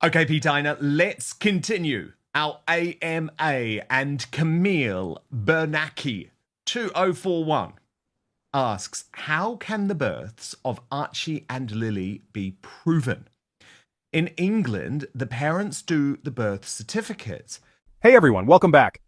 Okay, P.Dina, let's continue. Our AMA and Camille Bernacchi 2041 asks, how can the births of Archie and Lily be proven? In England, the parents do the birth certificates. Hey everyone, welcome back.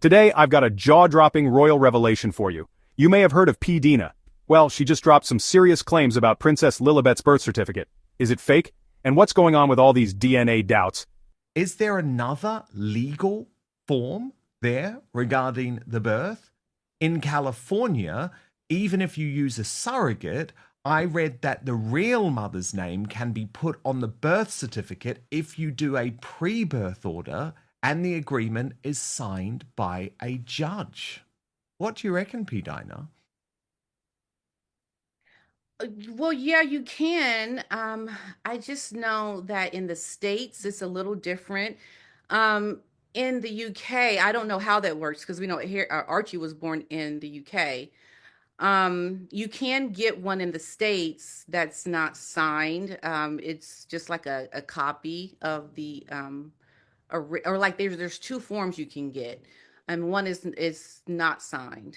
Today I've got a jaw-dropping royal revelation for you. You may have heard of P.Dina. Well, she just dropped some serious claims about Princess Lilibet's birth certificate. Is it fake? And what's going on with all these DNA doubts? Is there another legal form there regarding the birth? In California, even if you use a surrogate, I read that the real mother's name can be put on the birth certificate if you do a pre-birth order and the agreement is signed by a judge. What do you reckon, P.Dina? Well, yeah, you can. I just know that in the States, it's a little different. Um, in the UK, I don't know how that works because we know here Archie was born in the UK. You can get one in the States that's not signed. It's just like a copy of the or like there's two forms you can get, and one is not signed.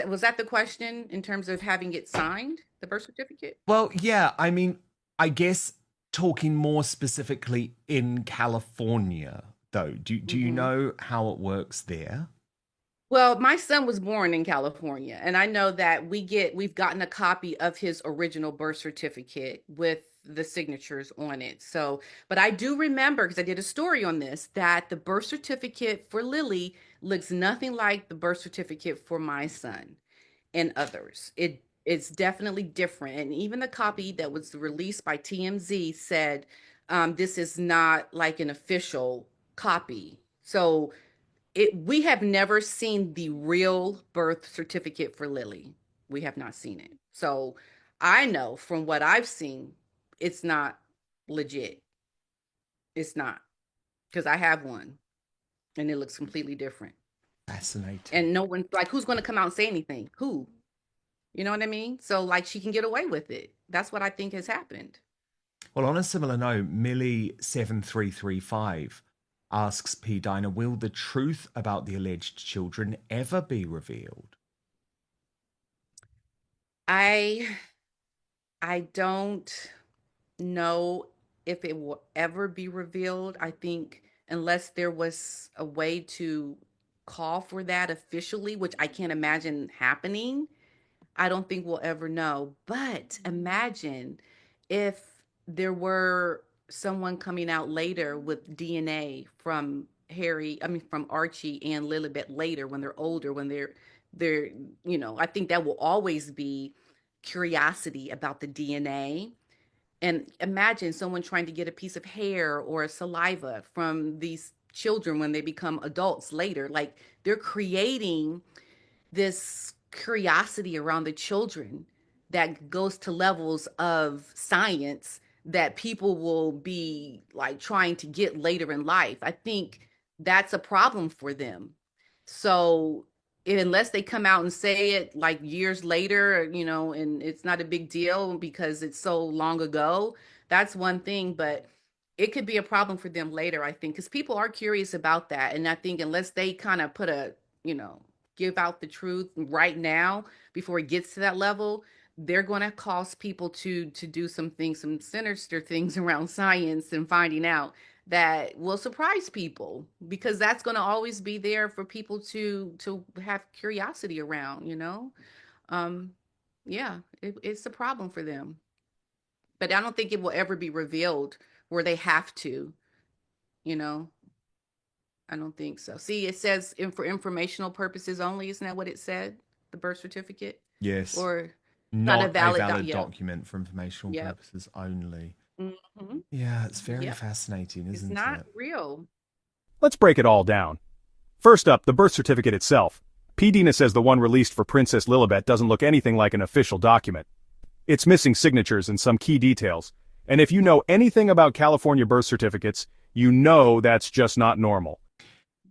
Was that the question in terms of having it signed, the birth certificate? Well, yeah, I mean, I guess talking more specifically in California, though, do you hmm know how it works there? Well, my son was born in California, and I know that we've gotten a copy of his original birth certificate with the signatures on it. So, but I do remember because I did a story on this that the birth certificate for Lily looks nothing like the birth certificate for my son and others. It's definitely different. And even the copy that was released by TMZ said this is not like an official copy. So we have never seen the real birth certificate for Lily. We have not seen it. So I know from what I've seen, it's not legit. It's not because I have one and it looks completely different. Fascinating. And no one like who's going to come out and say anything? Who? You know what I mean? So like she can get away with it. That's what I think has happened. Well, on a similar note, Millie7335 asks P.Dina, will the truth about the alleged children ever be revealed? I I don't know if it will ever be revealed. I think unless there was a way to call for that officially, which I can't imagine happening, I don't think we'll ever know. But imagine if there were someone coming out later with DNA from from Archie and Lilibet later when they're older, when they're, I think that will always be curiosity about the DNA. And imagine someone trying to get a piece of hair or saliva from these children when they become adults later. Like they're creating this curiosity around the children that goes to levels of science that people will be like trying to get later in life. I think that's a problem for them. So unless they come out and say it like years later, and it's not a big deal because it's so long ago, that's one thing. But it could be a problem for them later, I think, because people are curious about that. And I think unless they kind of put you know, give out the truth right now before it gets to that level, they're going to cause people to do some things, some sinister things around science and finding out that will surprise people because that's going to always be there for people to have curiosity around. um yeah, it's a problem for them, but I don't think it will ever be revealed where they have to, you know I don't think so. See, it says for informational purposes only. Isn't that what it said? The birth certificate, Yes, or not a not a valid valid yeah. document for informational Yep. purposes only. hmm Yeah, it's very Yep. fascinating, It's isn't not it? real. Let's break it all down. First up, the birth certificate itself. P.Dina says the one released for Princess Lilibet doesn't look anything like an official document. It's missing signatures and some key details. And if you know anything about California birth certificates, you know that's just not normal.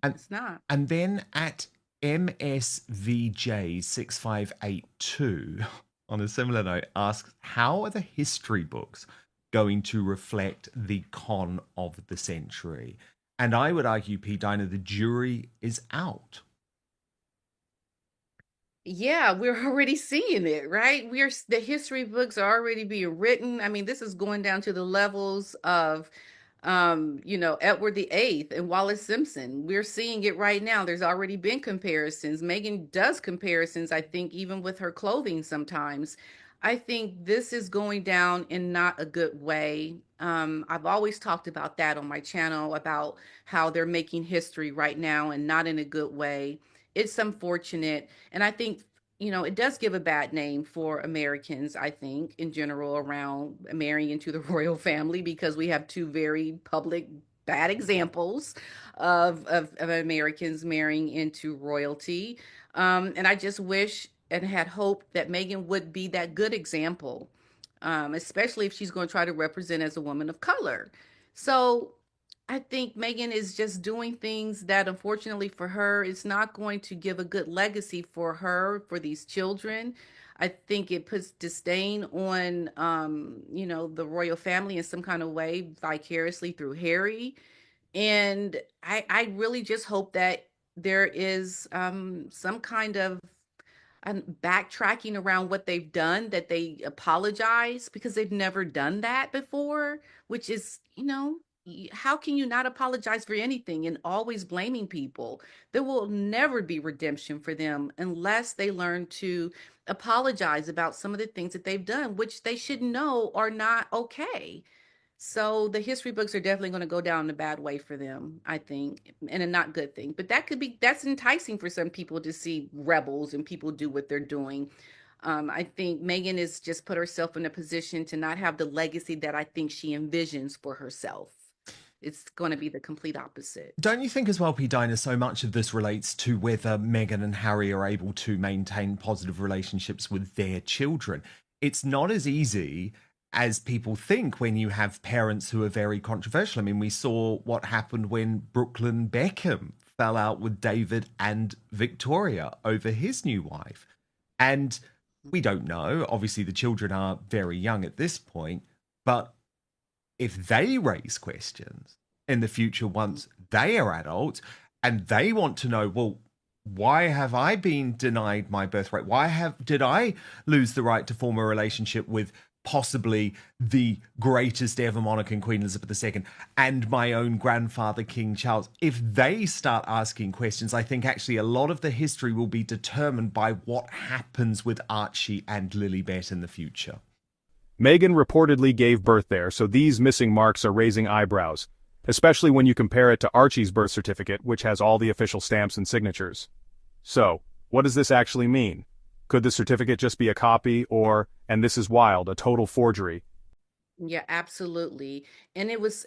And It's not. and then at MSVJ6582, on a similar note, asks, how are the history books going to reflect the con of the century? And I would argue, P.Dina, the jury is out. Yeah, we're already seeing it, right? The history books are already being written. I mean, this is going down to the levels of Edward the Eighth and Wallace Simpson. We're seeing it right now. There's already been comparisons. Megan does comparisons, I think, even with her clothing sometimes. I think this is going down in not a good way. I've always talked about that on my channel about how they're making history right now and not in a good way. It's unfortunate. And I think, it does give a bad name for Americans, I think, in general, around marrying into the royal family, because we have two very public bad examples of Americans marrying into royalty. And I just wish and had hoped that Meghan would be that good example, especially if she's going to try to represent as a woman of color. So I think Megan is just doing things that, unfortunately for her, it's not going to give a good legacy for her, for these children. I think it puts disdain on, the royal family in some kind of way, vicariously through Harry. And I really just hope that there is some kind of backtracking around what they've done, that they apologize, because they've never done that before, which is, how can you not apologize for anything and always blaming people? There will never be redemption for them unless they learn to apologize about some of the things that they've done, which they should know are not okay. So the history books are definitely going to go down in a bad way for them, I think, and a not good thing. But that's enticing for some people to see rebels and people do what they're doing. I think Megan has just put herself in a position to not have the legacy that I think she envisions for herself. It's going to be the complete opposite. Don't you think as well, P.Dina, so much of this relates to whether Meghan and Harry are able to maintain positive relationships with their children? It's not as easy as people think when you have parents who are very controversial. I mean, we saw what happened when Brooklyn Beckham fell out with David and Victoria over his new wife. And we don't know. Obviously, the children are very young at this point, but if they raise questions in the future once they are adults and they want to know, well, why have I been denied my birthright? Did I lose the right to form a relationship with possibly the greatest ever monarch and Queen Elizabeth II and my own grandfather King Charles? If they start asking questions, I think actually a lot of the history will be determined by what happens with Archie and Lilibet in the future. Meghan reportedly gave birth there, so these missing marks are raising eyebrows, especially when you compare it to Archie's birth certificate, which has all the official stamps and signatures. So, what does this actually mean? Could the certificate just be a copy or, and this is wild, a total forgery? Yeah, absolutely. And it was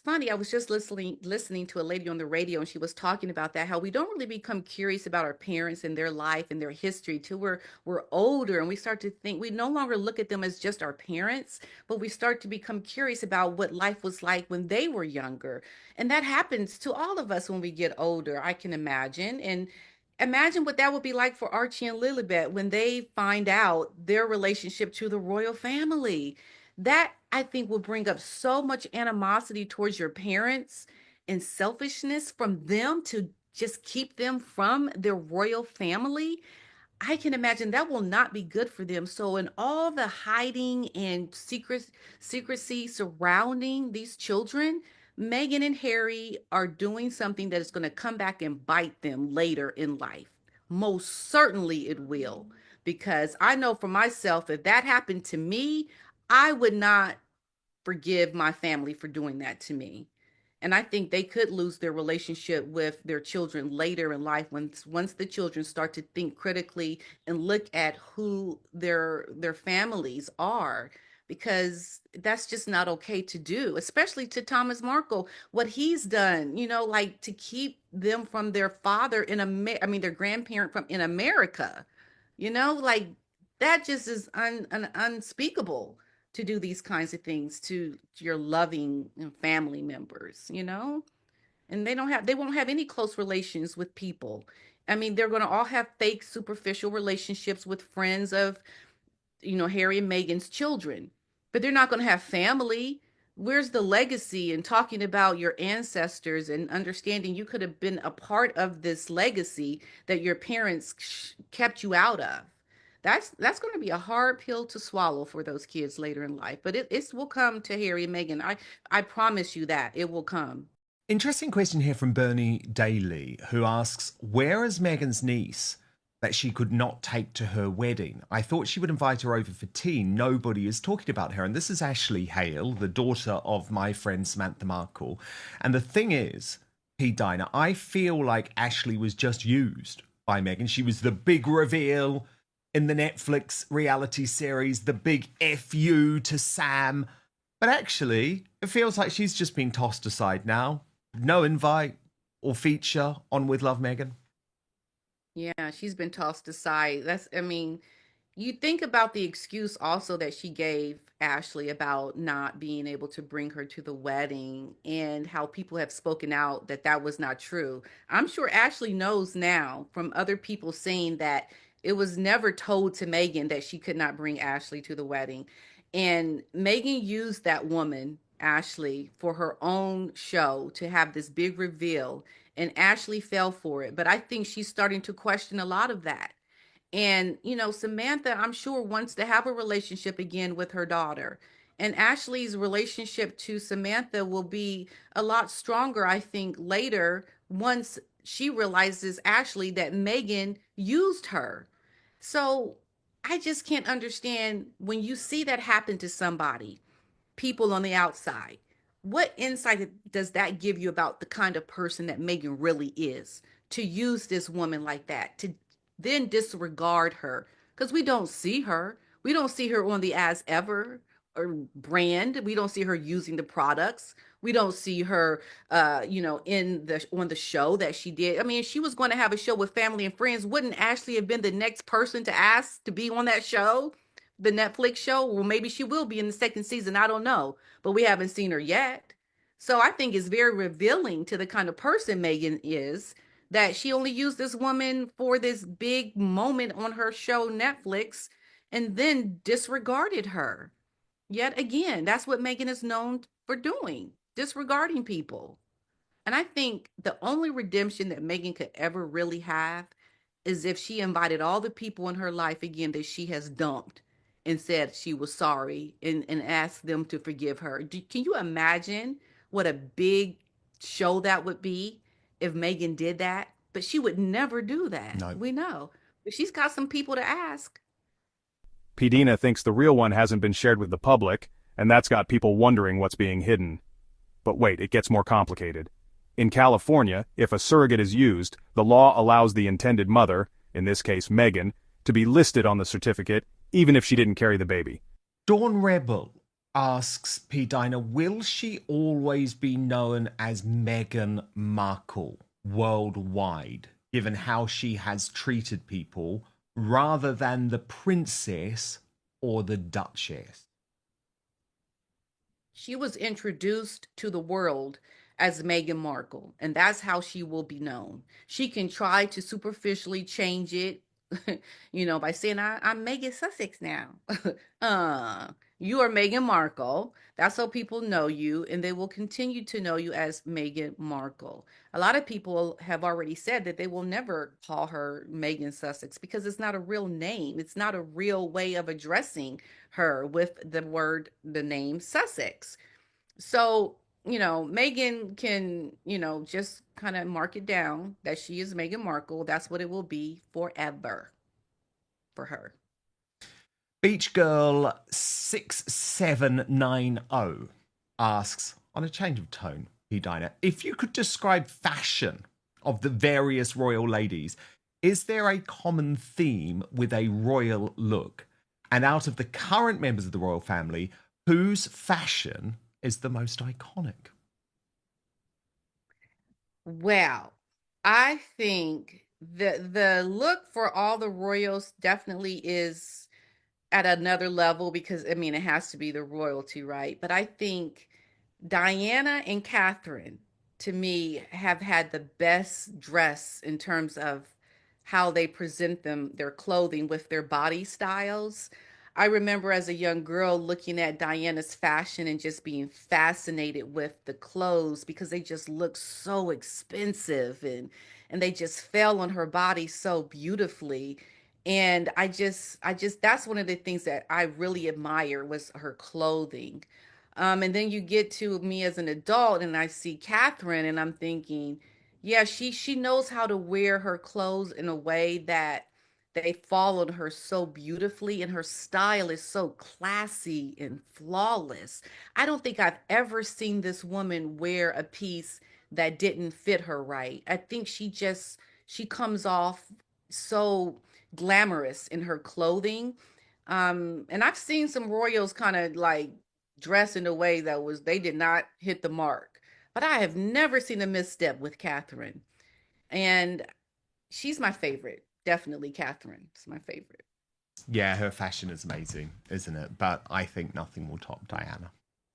funny. I was just listening to a lady on the radio, and she was talking about that, how we don't really become curious about our parents and their life and their history till we're older, and we start to think we no longer look at them as just our parents, but we start to become curious about what life was like when they were younger. And that happens to all of us when we get older, I can imagine. And imagine what that would be like for Archie and Lilibet when they find out their relationship to the royal family. That, I think, will bring up so much animosity towards your parents and selfishness from them to just keep them from their royal family. I can imagine that will not be good for them. So, in all the hiding and secrecy surrounding these children, Meghan and Harry are doing something that is going to come back and bite them later in life. Most certainly it will. Because I know for myself, if that happened to me, I would not forgive my family for doing that to me. And I think they could lose their relationship with their children later in life, once the children start to think critically and look at who their families are, because that's just not okay to do, especially to Thomas Markle, what he's done, like to keep them from their father I mean their grandparent from in America. Like that just is unspeakable, to do these kinds of things to your loving family members. And they won't have any close relations with people. I mean, they're going to all have fake superficial relationships with friends of Harry and Meghan's children. but they're not going to have family. Where's the legacy and talking about your ancestors and understanding you could have been a part of this legacy that your parents kept you out of? That's going to be a hard pill to swallow for those kids later in life. But it will come to Harry and Meghan. I promise you that it will come. Interesting question here from Bernie Daly, who asks, where is Meghan's niece that she could not take to her wedding? I thought she would invite her over for tea. Nobody is talking about her. And this is Ashley Hale, the daughter of my friend Samantha Markle. And the thing is, P.Dina, I feel like Ashley was just used by Meghan. She was the big reveal in the Netflix reality series, the big FU to Sam. But actually, it feels like she's just been tossed aside now. No invite or feature on With Love, Meghan. Yeah, she's been tossed aside. I mean, you think about the excuse also that she gave Ashley about not being able to bring her to the wedding and how people have spoken out that that was not true. I'm sure Ashley knows now from other people saying that it was never told to Meghan that she could not bring Ashley to the wedding. And Meghan used that woman, Ashley, for her own show to have this big reveal. And Ashley fell for it. But I think she's starting to question a lot of that. And, Samantha, I'm sure, wants to have a relationship again with her daughter. And Ashley's relationship to Samantha will be a lot stronger, I think, later once she realizes, Ashley, that Meghan used her. So I just can't understand when you see that happen to somebody, people on the outside. What insight does that give you about the kind of person that Meghan really is? To use this woman like that, to then disregard her, because we don't see her. We don't see her on the As Ever or brand. We don't see her using the products. We don't see her, in the on the show that she did. I mean, if she was going to have a show with family and friends, wouldn't Ashley have been the next person to ask to be on that show? The Netflix show? Well, maybe she will be in the second season. I don't know, but we haven't seen her yet. So I think it's very revealing to the kind of person Meghan is that she only used this woman for this big moment on her show Netflix and then disregarded her. Yet again, that's what Meghan is known for doing, disregarding people. And I think the only redemption that Meghan could ever really have is if she invited all the people in her life again that she has dumped and said she was sorry and asked them to forgive her. Can you imagine what a big show that would be if Meghan did that? But she would never do that. No. We know. But she's got some people to ask. P.Dina thinks the real one hasn't been shared with the public, and that's got people wondering what's being hidden. But wait, it gets more complicated. In California, if a surrogate is used, the law allows the intended mother, in this case Meghan, to be listed on the certificate, even if she didn't carry the baby. Dawn Rebel asks P.Dina, will she always be known as Meghan Markle worldwide, given how she has treated people, rather than the princess or the duchess? She was introduced to the world as Meghan Markle, and that's how she will be known. She can try to superficially change it, by saying, I'm Megan Sussex now. uh, you are Meghan Markle. That's how people know you, and they will continue to know you as Meghan Markle. A lot of people have already said that they will never call her Megan Sussex because it's not a real name. It's not a real way of addressing her with the name Sussex. So, Meghan can, just kind of mark it down that she is Meghan Markle. That's what it will be forever for her. Beach Girl 6790 asks, on a change of tone, P.Dina, if you could describe fashion of the various royal ladies, is there a common theme with a royal look? And out of the current members of the royal family, whose fashion is the most iconic? Well, I think the look for all the royals definitely is at another level because I mean it has to be the royalty, right? But I think Diana and Catherine, to me, have had the best dress in terms of how they present their clothing with their body styles. I remember as a young girl looking at Diana's fashion and just being fascinated with the clothes because they just looked so expensive and they just fell on her body so beautifully. And I just that's one of the things that I really admire was her clothing. And then you get to me as an adult and I see Catherine and I'm thinking, yeah, she knows how to wear her clothes in a way that they followed her so beautifully, and her style is so classy and flawless. I don't think I've ever seen this woman wear a piece that didn't fit her right. I think she comes off so glamorous in her clothing. And I've seen some royals kind of like dress in a way that was they did not hit the mark. But I have never seen a misstep with Catherine. And she's my favorite. Definitely Catherine is my favorite. Yeah, her fashion is amazing, isn't it? But I think nothing will top Diana.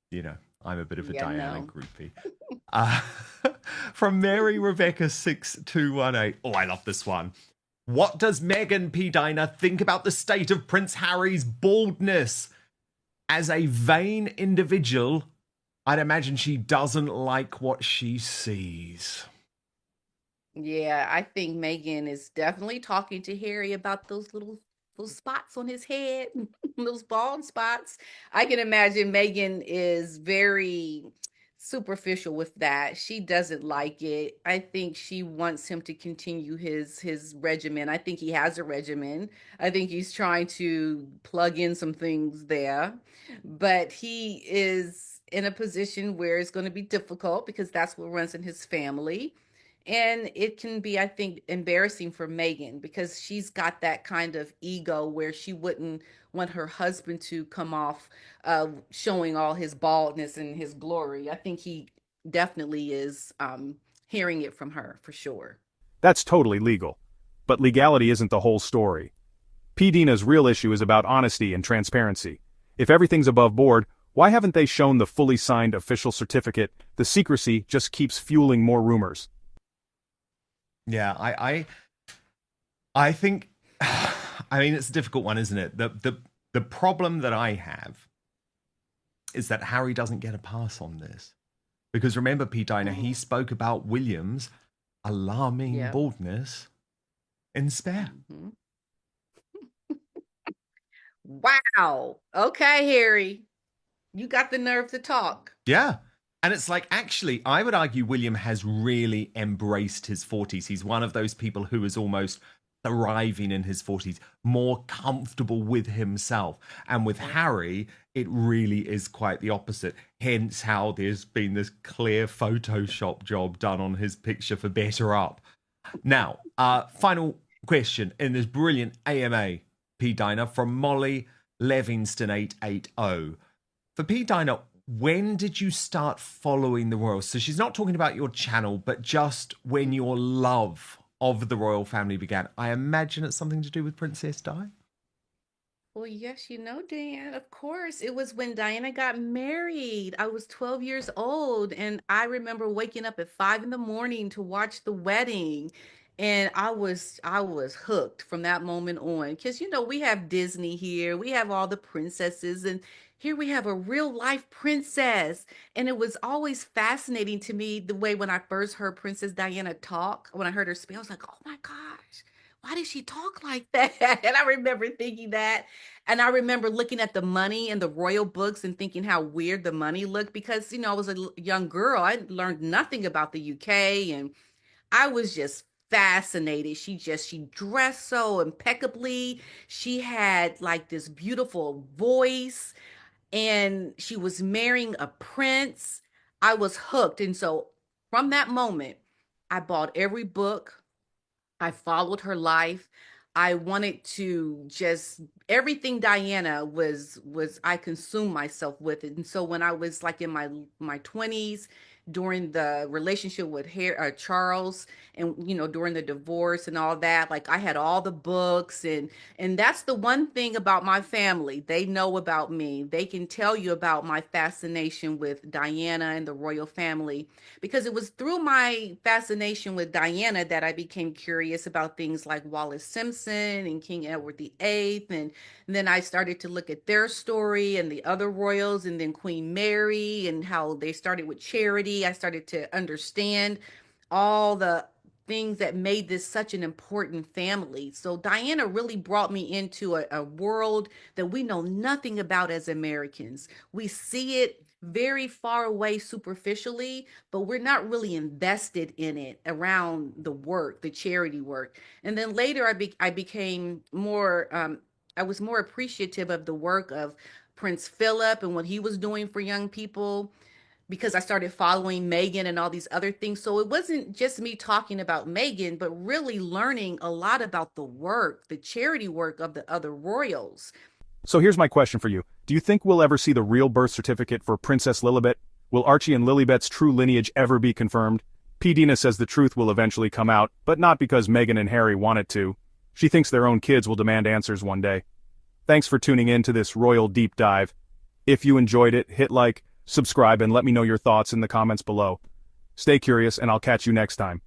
You know, I'm a bit of a Yeah, Diana no. groupie. Uh, from Mary Rebecca 6218. Oh, I love this one. What does Meghan P.Dina think about the state of Prince Harry's baldness? As a vain individual, I'd imagine she doesn't like what she sees. Yeah, I think Megan is definitely talking to Harry about those little spots on his head, those bald spots. I can imagine Megan is very superficial with that. She doesn't like it. I think she wants him to continue his regimen. I think he has a regimen. I think he's trying to plug in some things there, but he is in a position where it's going to be difficult because that's what runs in his family. And it can be, I think, embarrassing for Megan because she's got that kind of ego where she wouldn't want her husband to come off showing all his baldness and his glory. I think he definitely is hearing it from her for sure. That's totally legal. But legality isn't the whole story. P.Dina's real issue is about honesty and transparency. If everything's above board, why haven't they shown the fully signed official certificate? The secrecy just keeps fueling more rumors. Yeah, I think I mean it's a difficult one, isn't it? The problem that I have is that Harry doesn't get a pass on this. Because remember, Pete Diner, he Mhm. spoke about William's alarming Yeah. baldness in Spare. Mhm. Wow. Okay, Harry. You got the nerve to talk. Yeah. And it's like, actually, I would argue William has really embraced his 40s. He's one of those people who is almost thriving in his 40s, more comfortable with himself. And with Yeah. Harry, it really is quite the opposite. Hence how there's been this clear Photoshop job done on his picture for Better Up. Now, final question in this brilliant AMA, P. Diner, from Molly Levingston 880. For P. Diner, when did you start following the royals? So she's not talking about your channel, but just when your love of the royal family began. I imagine it's something to do with Princess Di. Well, yes, you know, Dan, of course. It was when Diana got married. I was 12 years old, and I remember waking up at 5 in the morning to watch the wedding. And I was hooked from that moment on. Because you know, we have Disney here, we have all the princesses, and here we have a real life princess. And it was always fascinating to me the way when I first heard Princess Diana talk, when I heard her speak, I was like, oh my gosh, why did she talk like that? And I remember thinking that. And I remember looking at the money and the royal books and thinking how weird the money looked because, you know, I was a young girl. I learned nothing about the UK and I was just fascinated. She dressed so impeccably. She had like this beautiful voice and she was marrying a prince. I was hooked. And so from that moment, I bought every book. I followed her life. I wanted to just everything Diana was I consumed myself with it. And so when I was like in my 20s during the relationship with Charles, and during the divorce and all that. Like, I had all the books, and that's the one thing about my family. They know about me. They can tell you about my fascination with Diana and the royal family, because it was through my fascination with Diana that I became curious about things like Wallace Simpson and King Edward VIII. And then I started to look at their story and the other royals, and then Queen Mary and how they started with charity. I started to understand all the things that made this such an important family. So Diana really brought me into a world that we know nothing about as Americans. We see it very far away superficially, but we're not really invested in it around the work, the charity work. And then later I became more, I was more appreciative of the work of Prince Philip and what he was doing for young people, because I started following Meghan and all these other things. So it wasn't just me talking about Meghan, but really learning a lot about the work, the charity work of the other royals. So here's my question for you. Do you think we'll ever see the real birth certificate for Princess Lilibet? Will Archie and Lilibet's true lineage ever be confirmed? P.Dina says the truth will eventually come out, but not because Meghan and Harry want it to. She thinks their own kids will demand answers one day. Thanks for tuning in to this royal deep dive. If you enjoyed it, hit like, subscribe, and let me know your thoughts in the comments below. Stay curious, and I'll catch you next time.